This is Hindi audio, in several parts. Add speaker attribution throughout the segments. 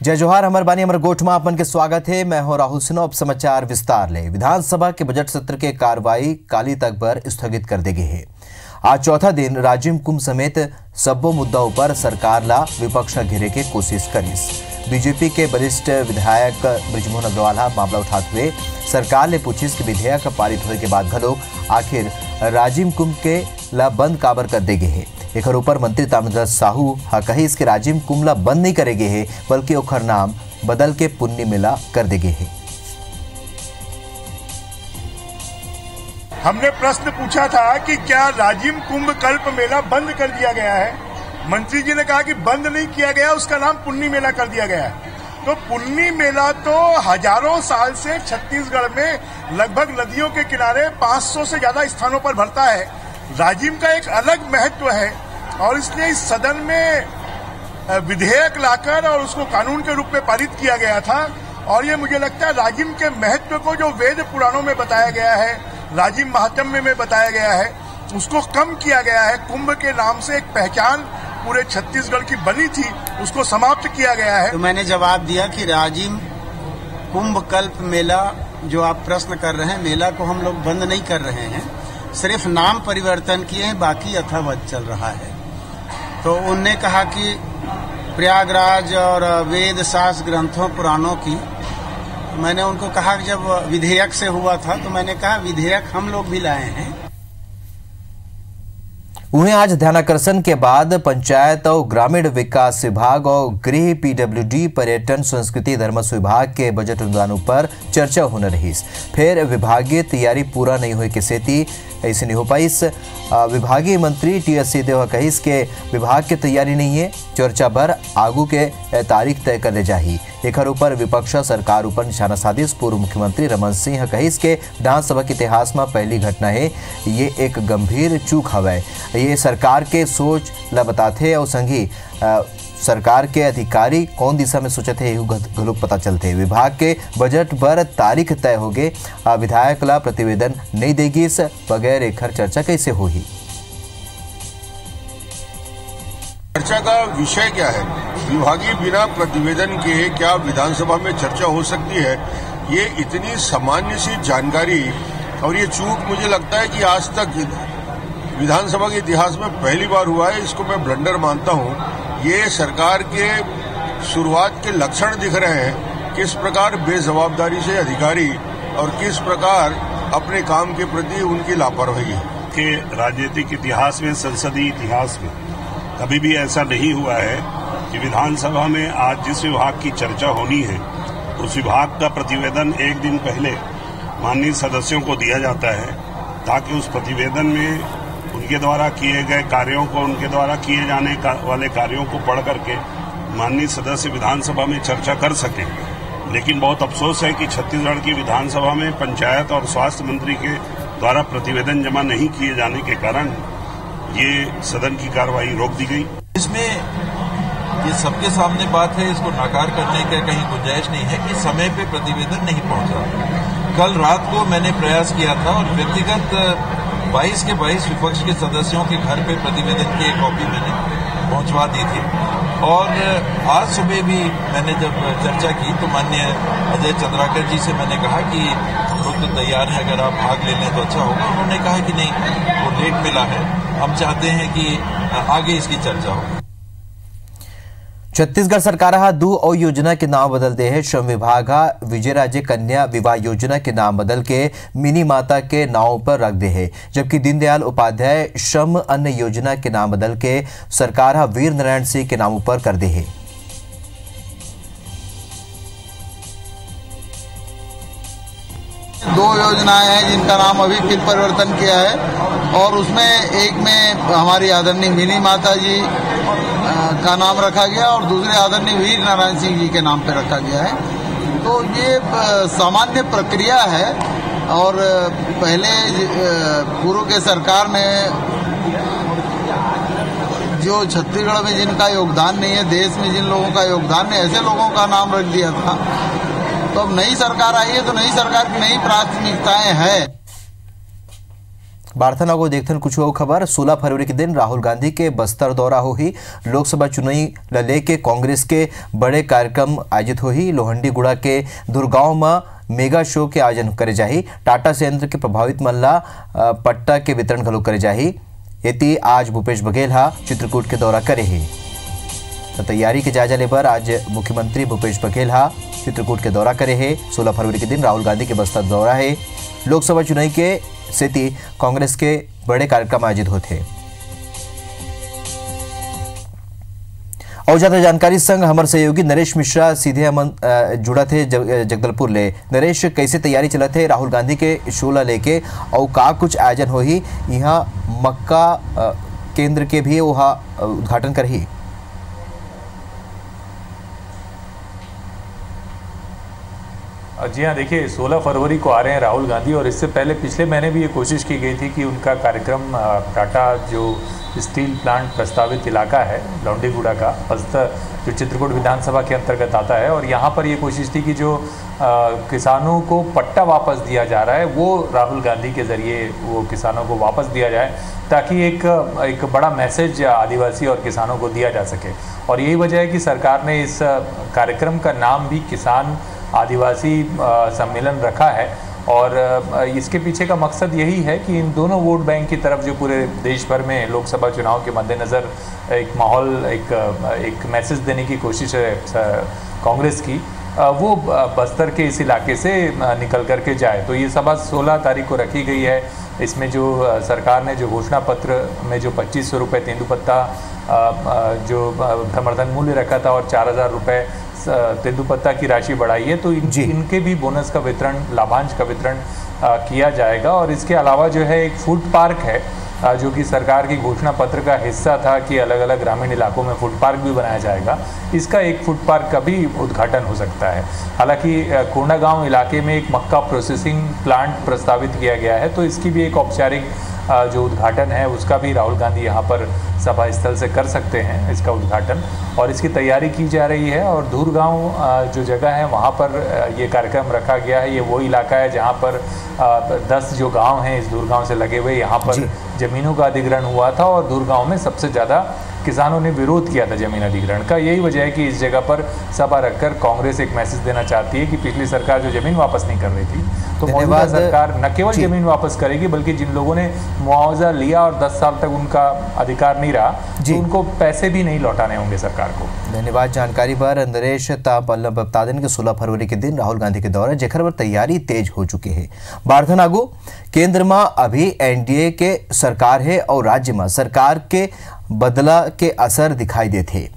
Speaker 1: जय जोहार, हमर बानी हमर गोठ में अपन के स्वागत है। मैं हूं राहुल सिन्हा। अब समाचार विस्तार ले। विधानसभा के बजट सत्र के कार्रवाई काली तक पर स्थगित कर दी गई है। आज चौथा दिन राजिम कुंभ समेत सब्बो मुद्दाओं पर सरकार ला विपक्ष घेरे के कोशिश करीस। बीजेपी के वरिष्ठ विधायक ब्रिजमोहन अग्रवाल मामला उठाते हुए सरकार ने पूछिस कि विधेयक पारित होने के बाद घलो आखिर राजिम कुंभ के ला बंद काबर कर दे गए है। एक ऊपर मंत्री ताम्रध्वज साहू कही कि राजिम कुंभ ला बंद नहीं करेगे है, बल्कि ओखर नाम बदल के पुण्य मेला कर देगे है।
Speaker 2: हमने प्रश्न पूछा था कि क्या राजिम कुंभ कल्प मेला बंद कर दिया गया है। मंत्री जी ने कहा कि बंद नहीं किया गया, उसका नाम पुण्य मेला कर दिया गया है। तो पुण्य मेला तो हजारों साल से छत्तीसगढ़ में लगभग नदियों के किनारे 500 से ज्यादा स्थानों पर भरता है। राजिम का एक अलग महत्व है और इसलिए इस सदन में विधेयक लाकर और उसको कानून के रूप में पारित किया गया था। और ये मुझे लगता है राजिम के महत्व को जो वेद पुराणों में बताया गया है, राजिम महात्म्य में बताया गया है, उसको कम किया गया है। कुंभ के नाम से एक पहचान पूरे छत्तीसगढ़ की बनी थी, उसको समाप्त किया गया है।
Speaker 3: तो मैंने जवाब दिया कि राजिम कुंभ कल्प मेला जो आप प्रश्न कर रहे हैं, मेला को हम लोग बंद नहीं कर रहे हैं, सिर्फ नाम परिवर्तन किए हैं, बाकी यथावत चल रहा है। तो उनने कहा कि प्रयागराज और वेद शास्त्र ग्रंथों पुराणों की, मैंने उनको कहा कि जब विधेयक से हुआ था तो मैंने कहा विधेयक हम लोग भी लाए हैं।
Speaker 1: उन्हें आज ध्यानाकर्षण के बाद पंचायत और ग्रामीण विकास विभाग और गृह पीडब्ल्यूडी पर्यटन संस्कृति धर्मस्व विभाग के बजट अनुदानों पर चर्चा होने रही। फिर विभागीय तैयारी पूरा नहीं हुई के सेती ऐसे नहीं हो पाई। विभागीय मंत्री टी.एस. सिंहदेव कहिस के विभाग की तैयारी नहीं है, चर्चा भर आगू के तारीख तय करने जाही। एक ऊपर विपक्ष सरकार ऊपर निशाना साधिस। पूर्व मुख्यमंत्री रमन सिंह कहिस के विधानसभा के इतिहास में पहली घटना है, ये एक गंभीर चूक हवै। ये सरकार के सोच ला बताते और संगी सरकार के अधिकारी कौन दिशा में सोचते हैं, घलोक पता चलते। विभाग के बजट पर तारीख तय हो गए, विधायक ला प्रतिवेदन नहीं देगी, इस बगैर एक चर्चा कैसे होगी।
Speaker 4: चर्चा का विषय क्या है? विभागीय बिना प्रतिवेदन के क्या विधानसभा में चर्चा हो सकती है? ये इतनी सामान्य सी जानकारी और ये चूक मुझे लगता है कि आज तक विधानसभा के इतिहास में पहली बार हुआ है। इसको मैं ब्लंडर मानता हूँ। ये सरकार के शुरुआत के लक्षण दिख रहे हैं, किस प्रकार बेजवाबदारी से अधिकारी और किस प्रकार अपने काम के प्रति उनकी लापरवाही है।
Speaker 5: के राजनीतिक इतिहास में, संसदीय इतिहास में कभी भी ऐसा नहीं हुआ है कि विधानसभा में आज जिस विभाग की चर्चा होनी है उस विभाग का प्रतिवेदन एक दिन पहले माननीय सदस्यों को दिया जाता है, ताकि उस प्रतिवेदन में उनके द्वारा किए गए कार्यों को, उनके द्वारा किए जाने वाले कार्यों को पढ़ करके माननीय सदस्य विधानसभा में चर्चा कर सकें। लेकिन बहुत अफसोस है कि छत्तीसगढ़ की विधानसभा में पंचायत और स्वास्थ्य मंत्री के द्वारा प्रतिवेदन जमा नहीं किए जाने के कारण ये सदन की कार्रवाई रोक दी गई।
Speaker 6: इसमें ये सबके सामने बात है, इसको नाकार करने का कहीं गुंजाइश नहीं है कि समय पे प्रतिवेदन नहीं पहुंचा। कल रात को मैंने प्रयास किया था और व्यक्तिगत 22 के 22 विपक्ष के सदस्यों के घर पे प्रतिवेदन की एक कॉपी मैंने पहुंचवा दी थी। और आज सुबह भी मैंने जब चर्चा की तो माननीय अजय चंद्राकर जी से मैंने कहा कि हम लोग तो तैयार हैं, अगर आप भाग ले लें तो अच्छा होगा। उन्होंने कहा कि नहीं, वो लेट मिला है, हम चाहते हैं कि आगे इसकी चर्चा हो।
Speaker 1: छत्तीसगढ़ सरकार दो और योजना के नाम बदल दे है। श्रम विभाग विजय राजे कन्या विवाह योजना के नाम बदल के मिनी माता के नाव पर रख दे है, जबकि दीनदयाल उपाध्याय श्रम अन्न योजना के नाम बदल के सरकार वीर नारायण सिंह के नाम पर कर दे है।
Speaker 7: दो योजनाएं हैं जिनका नाम अभी फिर परिवर्तन किया है और उसमें एक में हमारी आदरणीय मिनी माता जी का नाम रखा गया और दूसरे आदरणीय वीर नारायण सिंह जी के नाम पे रखा गया है। तो ये सामान्य प्रक्रिया है और पहले पूर्व के सरकार ने जो छत्तीसगढ़ में जिनका योगदान नहीं है, देश में जिन लोगों का योगदान नहीं, ऐसे लोगों का नाम रख दिया था। तो अब नई सरकार आई है तो नई सरकार की नई प्राथमिकताएं हैं।
Speaker 1: बार्थना को देखते कुछ और खबर। 16 फरवरी के दिन राहुल गांधी के बस्तर दौरा हो ही लोकसभा चुनाव लेके कांग्रेस के बड़े कार्यक्रम आयोजित हो ही लोहंडीगुड़ा के दुर्गांव में मेगा शो के आयोजन करे जाही। टाटा संयंत्र के प्रभावित मल्ला पट्टा के वितरण घलो करे जाही। यति आज भूपेश बघेल चित्रकूट के दौरा करे ही। तो तैयारी के जायजा लेबर आज मुख्यमंत्री भूपेश बघेल चित्रकूट के दौरा करे है। 16 फरवरी के दिन राहुल गांधी के बस्तर दौरा है। लोकसभा चुनाव के सेती कांग्रेस के बड़े कार्यक्रम आयोजित होते। और ज्यादा जानकारी संग हमारे सहयोगी नरेश मिश्रा सीधे हम जुड़ा थे जगदलपुर ले। नरेश, कैसे तैयारी चला थे राहुल गांधी के शोला लेके और का कुछ आयोजन हो ही यहाँ मक्का केंद्र के भी वहाँ उद्घाटन कर ही?
Speaker 8: जी हाँ, देखिए 16 फरवरी को आ रहे हैं राहुल गांधी और इससे पहले पिछले महीने भी ये कोशिश की गई थी कि उनका कार्यक्रम टाटा जो स्टील प्लांट प्रस्तावित इलाका है लोहंडीगुड़ा का बस्तर जो चित्रकूट विधानसभा के अंतर्गत आता है और यहाँ पर ये कोशिश थी कि जो किसानों को पट्टा वापस दिया जा रहा है वो राहुल गांधी के ज़रिए वो किसानों को वापस दिया जाए ताकि एक बड़ा मैसेज आदिवासी और किसानों को दिया जा सके। और यही वजह है कि सरकार ने इस कार्यक्रम का नाम भी किसान आदिवासी सम्मेलन रखा है और इसके पीछे का मकसद यही है कि इन दोनों वोट बैंक की तरफ जो पूरे देश भर में लोकसभा चुनाव के मद्देनज़र एक माहौल एक मैसेज देने की कोशिश है कांग्रेस की, वो बस्तर के इस इलाके से निकल करके जाए। तो ये सभा 16 तारीख को रखी गई है। इसमें जो सरकार ने जो घोषणा पत्र में जो 2500 रुपये तेंदुपत्ता जो समर्थन मूल्य रखा था और 4000 रुपये तेंदुपत्ता की राशि बढ़ाई है, तो इनके भी बोनस का वितरण, लाभांश का वितरण किया जाएगा। और इसके अलावा जो है एक फूड पार्क है जो कि सरकार की घोषणा पत्र का हिस्सा था कि अलग अलग ग्रामीण इलाकों में फूड पार्क भी बनाया जाएगा। इसका एक फूड पार्क का भी उद्घाटन हो सकता है। हालांकि कोंडागांव इलाके में एक मक्का प्रोसेसिंग प्लांट प्रस्तावित किया गया है, तो इसकी भी एक औपचारिक जो उद्घाटन है उसका भी राहुल गांधी यहाँ पर सभा स्थल से कर सकते हैं इसका उद्घाटन, और इसकी तैयारी की जा रही है। और धूरगांव जो जगह है वहाँ पर ये कार्यक्रम रखा गया है। ये वो इलाका है जहाँ पर 10 जो गांव हैं इस धूरगांव से लगे हुए, यहाँ पर ज़मीनों का अधिग्रहण हुआ था और धूरगांव में सबसे ज़्यादा किसानों ने विरोध किया था जमीन अधिग्रहण का। यही वजह है कि इस जगह पर सभा रखकर कांग्रेस एक मैसेज देना चाहती है कि पिछली सरकार जो जमीन वापस नहीं कर रही थी, तो मौजूदा सरकार न केवल जमीन वापस करेगी बल्कि जिन लोगों ने मुआवजा लिया और 10 साल तक उनका अधिकार नहीं रहा, तो उनको पैसे भी नहीं लौटाने होंगे सरकार को।
Speaker 1: धन्यवाद जानकारी पर नरेश। बता दें कि 16 फरवरी के दिन राहुल गांधी के दौरे जेखर पर तैयारी तेज हो चुकी है। बारधन आगू केंद्र में अभी एनडीए के सरकार है और राज्य में सरकार के बदला के असर दिखाई देते।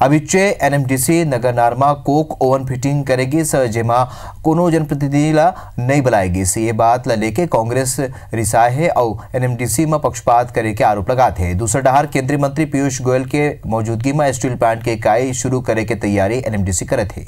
Speaker 1: अभिचे एनएमडीसी नगरनारमा कोक ओवन फिटिंग करेगी जेमा कोनो जनप्रतिनिधि ला नहीं बुलाएगी। ये बात ला लेके कांग्रेस रिसाए है और एनएमडीसी में पक्षपात करे के आरोप लगाते हैं। दूसरा डहार केंद्रीय मंत्री पीयूष गोयल के मौजूदगी में स्टील प्लांट के इकाई शुरू करे के तैयारी एनएमडीसी करे थे।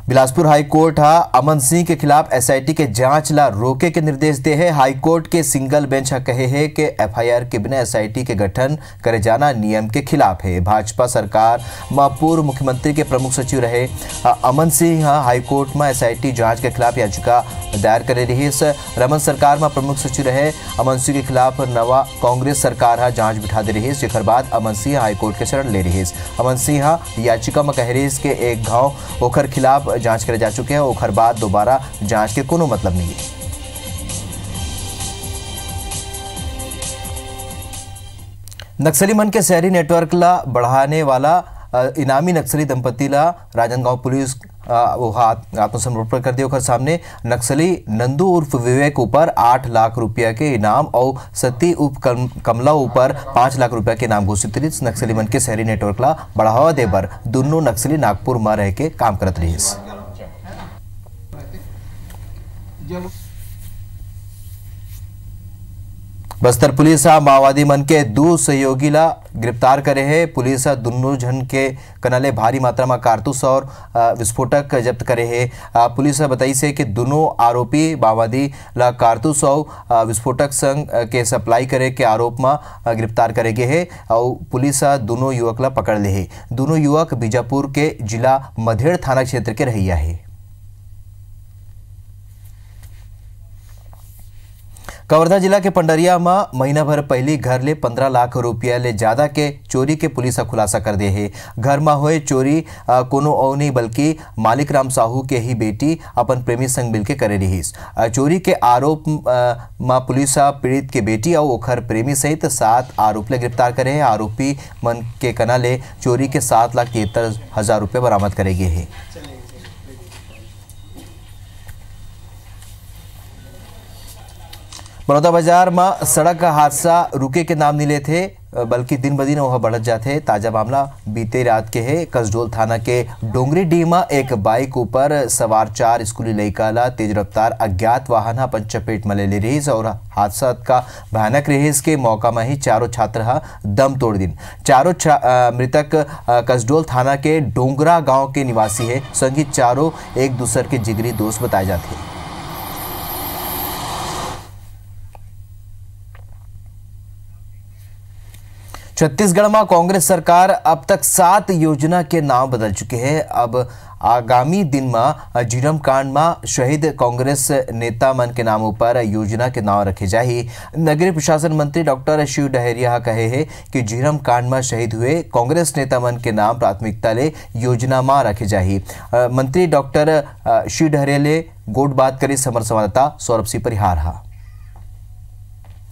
Speaker 1: बिलासपुर हाईकोर्ट अमन सिंह के खिलाफ एसआईटी के जांच ला रोके के निर्देश दे है। हाईकोर्ट के सिंगल बेंच कहे है कि एफआईआर के बिना एसआईटी के गठन करे जाना नियम के खिलाफ है। भाजपा सरकार में पूर्व मुख्यमंत्री के प्रमुख सचिव रहे अमन सिंह हाईकोर्ट में एसआईटी जांच के खिलाफ याचिका दायर करे रही। रमन सरकार में प्रमुख सचिव रहे अमन सिंह के खिलाफ नवा कांग्रेस सरकार जांच बिठा दे रही। जेकर बाद अमन सिंह हाईकोर्ट के शरण ले रही। अमन सिंह याचिका में कह रही कि एक गांव ओखर खिलाफ जांच करे जा चुके हैं, ओखर बाद दोबारा जांच के कोनो मतलब नहीं है। नक्सली मन के शहरी नेटवर्क ला बढ़ाने वाला इनामी नक्सली दंपति ला राजनांदगांव पुलिस आत्मसमर्पण कर दिया। सामने नक्सली नंदू उर्फ विवेक ऊपर 8 लाख रुपया के इनाम और सती उर्फ कमला ऊपर 5 लाख रुपया के इनाम घोषित रही। नक्सली मन के शहरी नेटवर्क ला बढ़ावा देबर दोनों नक्सली नागपुर में रह के काम करत रही। बस्तर पुलिस माओवादी मन के 2 सहयोगी ला गिरफ्तार करे है। पुलिस दोनों जन के कनाले भारी मात्रा में कारतूस और विस्फोटक जब्त करे है। पुलिस बताई से कि दोनों आरोपी माओवादी ला कारतूस और विस्फोटक संघ के सप्लाई करे के आरोप में गिरफ्तार करे गए है और पुलिस दोनों युवक ला पकड़ ले है। दोनों युवक बीजापुर के जिला मधेड़ थाना क्षेत्र के रहिया है। कवर्धा जिला के पंडरिया में महीना भर पहली घर ले 15 लाख रुपया ले ज्यादा के चोरी के पुलिस खुलासा कर दे है। घर में हुए चोरी कोनो और नहीं बल्कि मालिक राम साहू के ही बेटी अपन प्रेमी संग मिलके करे रहीस। चोरी के आरोप में पुलिस पीड़ित के बेटी और ओखर प्रेमी सहित 7 आरोप ले गिरफ्तार करे है। आरोपी मन के कना ले चोरी के 7,73,000 रुपये बरामद करेगी है। बड़ौदा बाजार में सड़क हादसा रुके के नाम नहीं लेते बल्कि दिन ब दिन वह बढ़त जाते। ताजा मामला बीते रात के है। कसडोल थाना के डोंगरी डी में एक बाइक ऊपर सवार 4 स्कूली लड़का ला तेज रफ्तार अज्ञात वाहन अपन चपेट में ले रही और हादसा का भयानक रही। के मौका में ही चारों छात्र दम तोड़ दिन। चारों मृतक कसडोल थाना के डोंगरा गांव के निवासी है। संगी चारों एक दूसरे के जिगरी दोस्त बताए जाते हैं। छत्तीसगढ़ में कांग्रेस सरकार अब तक 7 योजना के नाम बदल चुके हैं। अब आगामी दिन में झीरम कांड में शहीद कांग्रेस नेता मन के नामों पर योजना के नाम रखे जाए। नगरीय प्रशासन मंत्री डॉक्टर शिव डहरिया कहे हैं कि झीरम कांड में शहीद हुए कांग्रेस नेता मन के नाम प्राथमिकता ले योजना में रखे जाए। मंत्री डॉक्टर शिव डहरिया ले गोट बात करी समर संवाददाता सौरभ सिंह परिहार।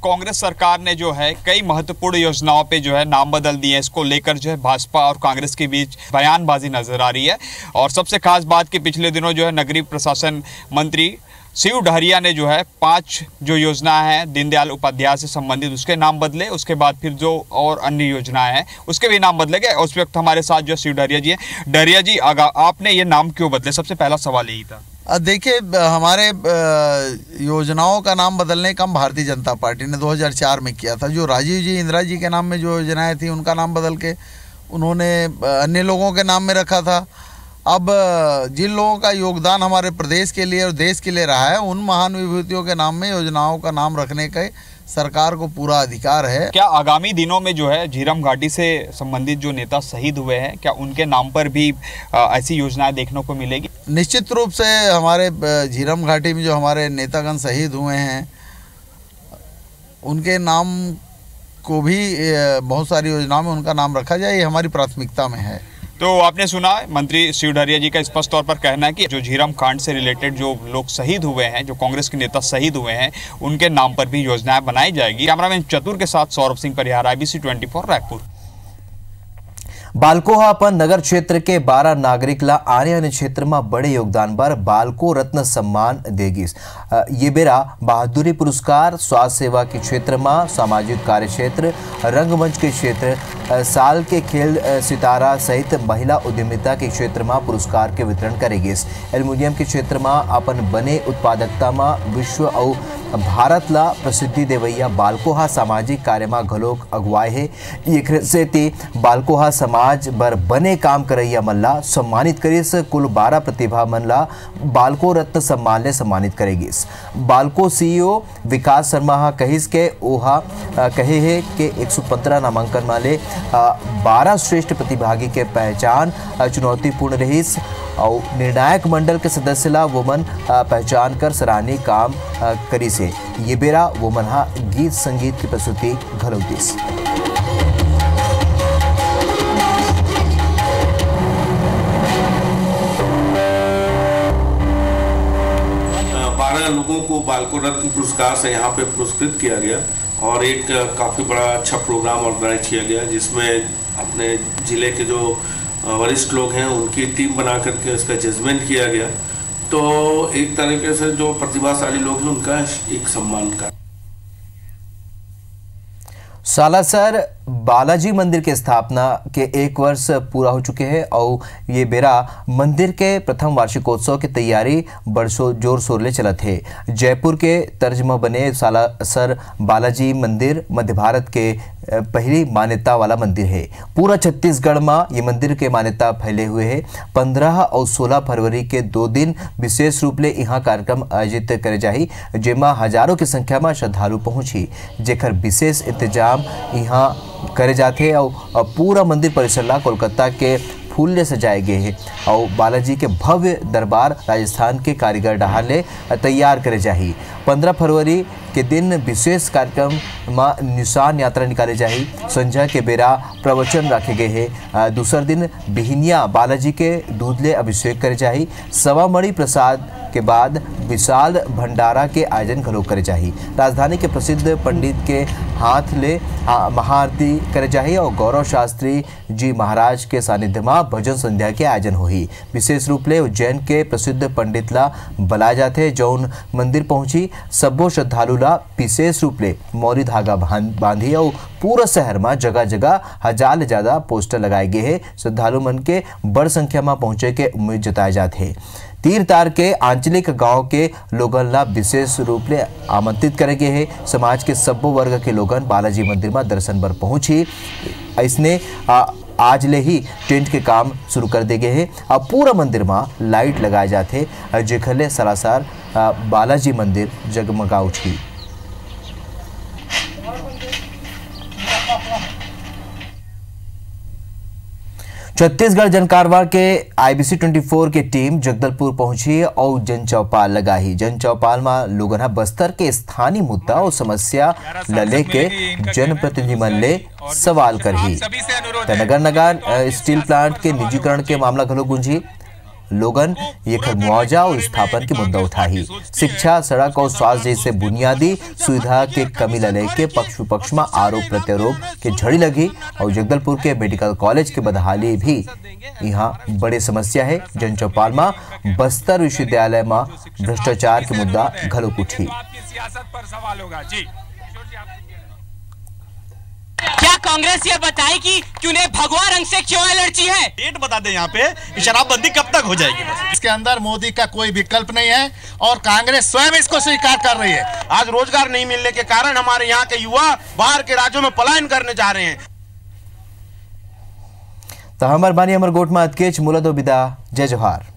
Speaker 9: कांग्रेस सरकार ने जो है कई महत्वपूर्ण योजनाओं पे जो है नाम बदल दिए। इसको लेकर जो है भाजपा और कांग्रेस के बीच बयानबाजी नजर आ रही है। और सबसे खास बात कि पिछले दिनों जो है नगरीय प्रशासन मंत्री शिव डहरिया ने जो है 5 जो योजना है दीनदयाल उपाध्याय से संबंधित उसके नाम बदले। उसके बाद फिर जो और अन्य योजनाएं हैं उसके भी नाम बदले गए। उस वक्त हमारे साथ जो शिव डहरिया जी हैं। डहरिया जी, आपने ये नाम क्यों बदले? सबसे पहला सवाल यही था।
Speaker 7: देखिए, हमारे योजनाओं का नाम बदलने का काम भारतीय जनता पार्टी ने 2004 में किया था। जो राजीव जी, इंदिरा जी के नाम में जो योजनाएं थी उनका नाम बदल के उन्होंने अन्य लोगों के नाम में रखा था। अब जिन लोगों का योगदान हमारे प्रदेश के लिए और देश के लिए रहा है उन महान विभूतियों के नाम में योजनाओं का नाम रखने का सरकार को पूरा अधिकार है।
Speaker 9: क्या आगामी दिनों में जो है झीरम घाटी से संबंधित जो नेता शहीद हुए हैं क्या उनके नाम पर भी ऐसी योजनाएं देखने को मिलेगी?
Speaker 7: निश्चित रूप से हमारे झीरम घाटी में जो हमारे नेतागण शहीद हुए हैं उनके नाम को भी बहुत सारी योजनाओं में उनका नाम रखा जाए, ये हमारी प्राथमिकता में है।
Speaker 9: तो आपने सुना मंत्री शिव डहरिया जी का स्पष्ट तौर पर कहना है कि जो झीरम कांड से रिलेटेड जो लोग शहीद हुए हैं, जो कांग्रेस के नेता शहीद हुए हैं, उनके नाम पर भी योजनाएं बनाई जाएगी। कैमरामैन चतुर के साथ सौरभ सिंह परिहार, IBC 24 रायपुर।
Speaker 1: बालको अपन नगर क्षेत्र के 12 नागरिक ला आने आने क्षेत्र में बड़े योगदान पर बालको रत्न सम्मान देगी। ये बेरा बहादुरी पुरस्कार, स्वास्थ्य सेवा के क्षेत्र में, सामाजिक कार्य क्षेत्र, रंगमंच के क्षेत्र, साल के खेल सितारा सहित महिला उद्यमिता के क्षेत्र में पुरस्कार के वितरण करेगी। एल्युमिनियम के क्षेत्र में अपन बने उत्पादकता में विश्व और भारत ला प्रसिद्धि देवैया बालकोहा सामाजिक कार्य में घलोक अगुवाई है। एक से बालकोहा समाज बर बने काम करैया मन ला सम्मानित करीस। कुल 12 प्रतिभा मन ला बालको रत्न सम्मान ले सम्मानित करेगी। बालको CEO विकास शर्मा कहिस के ओहा कहे है कि 115 नामांकन वाले 12 श्रेष्ठ प्रतिभागी के पहचान चुनौतीपूर्ण रहीस और निर्णायक मंडल के सदस्य ला वोमन पहचान कर सराहनीय काम करी से। ये बेरा वोमन गीत संगीत की प्रस्तुति घलोक दिस।
Speaker 10: 12 लोगों को बालको रत्न पुरस्कार से यहाँ पे पुरस्कृत किया गया और एक काफ़ी बड़ा अच्छा प्रोग्राम ऑर्गेनाइज किया गया जिसमें अपने ज़िले के जो वरिष्ठ लोग हैं उनकी टीम बना करके उसका जजमेंट किया गया। तो एक तरीके से जो प्रतिभाशाली लोग हैं उनका एक सम्मान का।
Speaker 1: सालासर बालाजी मंदिर के स्थापना के 1 वर्ष पूरा हो चुके हैं और ये बेरा मंदिर के प्रथम वार्षिकोत्सव की तैयारी बरसों जोर शोर ले चला थे। जयपुर के तर्ज में बने सालासर बालाजी मंदिर मध्य भारत के पहली मान्यता वाला मंदिर है। पूरा छत्तीसगढ़ में ये मंदिर के मान्यता फैले हुए है। 15 और 16 फरवरी के 2 दिन विशेष रूप ले यहाँ कार्यक्रम आयोजित करे जाही, जेमा हजारों की संख्या में श्रद्धालु पहुंची, जेकर विशेष इंतजाम यहाँ करे जाते और पूरा मंदिर परिसर ला कोलकाता के फूल ले सजाए गए हैं और बालाजी के भव्य दरबार राजस्थान के कारीगर डहार ले तैयार करे जाही। 15 फरवरी के दिन विशेष कार्यक्रम में निशान यात्रा निकाले जाही। संझा के बेरा प्रवचन रखे गए हैं। दूसरा दिन बिहनिया बालाजी के दूधले अभिषेक करे जाही। सवा मणि प्रसाद के बाद विशाल भंडारा के आयोजन घलो करे जाही। राजधानी के प्रसिद्ध पंडित के हाथ ले महाआरती करे जाही और गौरव शास्त्री जी महाराज के सानिध्य में भजन संध्या के आयोजन होही। विशेष रूप ले उज्जैन के प्रसिद्ध पंडित ला बुलाए जाते जौन मंदिर पहुंची सबो श्रद्धालु ला विशेष रूप ले मौरी धागा बांधी और पूरा शहर में जगह जगह हजार ले ज्यादा पोस्टर लगाए गए हैं। श्रद्धालु मन के बड़ संख्या में पहुंचे के उम्मीद जताए जाते हैं। तीर तार के आंचलिक गांव के लोगन ला विशेष रूप ले आमंत्रित करे गए हैं। समाज के सब्बो वर्ग के लोगन बालाजी मंदिर में दर्शन बर पहुंची। इसने आज ले ही टेंट के काम शुरू कर दे गए हैं। अब पूरा मंदिर में लाइट लगाए जाते जेखले सरासर बालाजी मंदिर जगमगा उठी। छत्तीसगढ़ जनकारवा के IBC 24 के टीम जगदलपुर पहुंची और जन चौपाल लगाई। जन चौपाल में लोगन बस्तर के स्थानीय मुद्दा और समस्या लले के जनप्रतिनिधि मन ले सवाल करही। नगर नगर स्टील प्लांट के निजीकरण के मामला घलो गुंजी। लोगन ये मुआवजा और स्थापन के मुद्दा उठाही। शिक्षा, सड़क और स्वास्थ्य जैसे बुनियादी सुविधा के कमी लले के पक्ष विपक्ष में आरोप प्रत्यारोप के झड़ी लगी और जगदलपुर के मेडिकल कॉलेज के बदहाली भी यहाँ बड़े समस्या है। जन चौपाल में बस्तर विश्वविद्यालय में भ्रष्टाचार के मुद्दा घलोक उठी।
Speaker 11: क्या कांग्रेस ये बताए कि उन्हें भगवा रंग से क्यों एलर्जी है?
Speaker 12: डेट बता दें यहाँ पे कि शराबबंदी कब तक हो जाएगी।
Speaker 13: इसके अंदर मोदी का कोई विकल्प नहीं है और कांग्रेस स्वयं इसको स्वीकार कर रही है।
Speaker 12: आज रोजगार नहीं मिलने के कारण हमारे यहाँ के युवा बाहर के राज्यों में पलायन करने जा रहे हैं।
Speaker 1: तो हमार बानी अमर गोट में अतकेच मूलद विदा। जय जोहार।